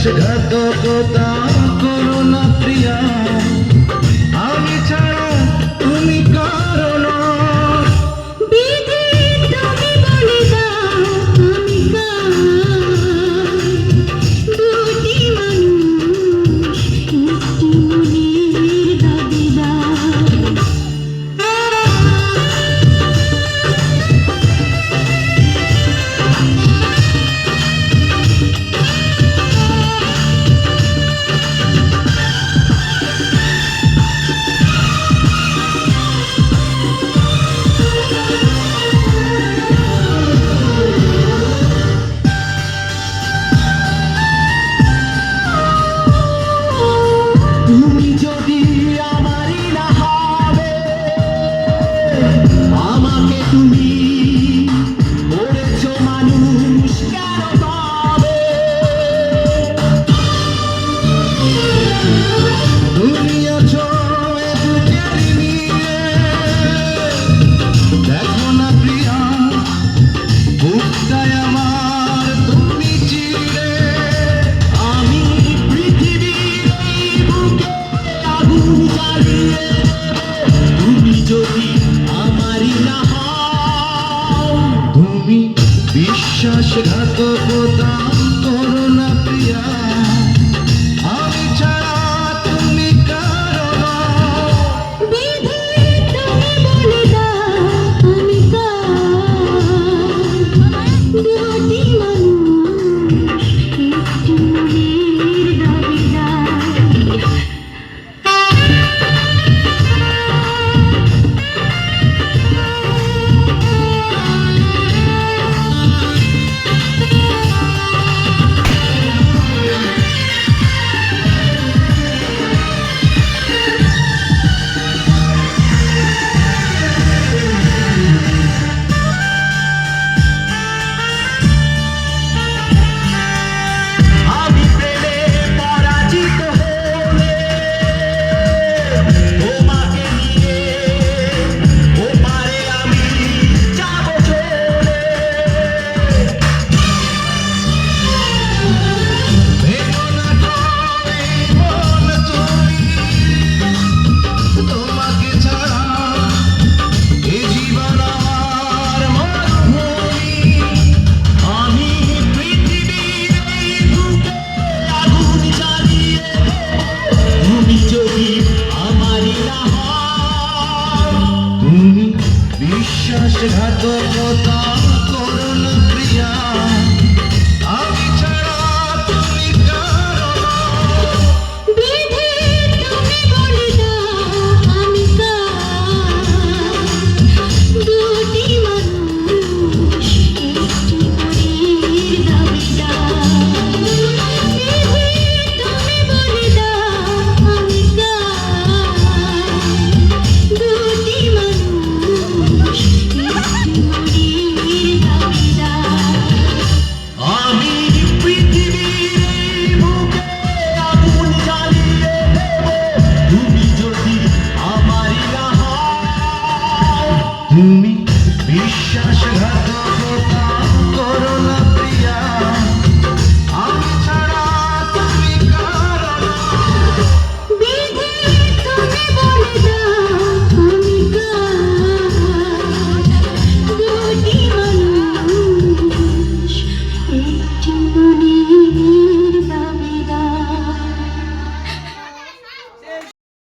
বিশ্বাসঘাতকতা করো না প্রিয়া, আমি ছাড়া তুমি কারো না। বিধি তুমি বলে দাও আমি কার, দুটি মানুষ একটি মনের দাবিদার। তুমি যদি আমারই না হবে, আমাকে তুমি করেছো মানুষ কেন পাবে? তুমি আছো এ বুকের নিয়ে, দেখো না প্রিয়া বুকটায় আমার তুমি চিরে। আমি পৃথিবীর এই বুকে আগুন জ্বালিয়ে দেব, তুমি যদি আমারই না হও। তুমি বিশ্বাসঘাতকতা করো না প্রিয়া,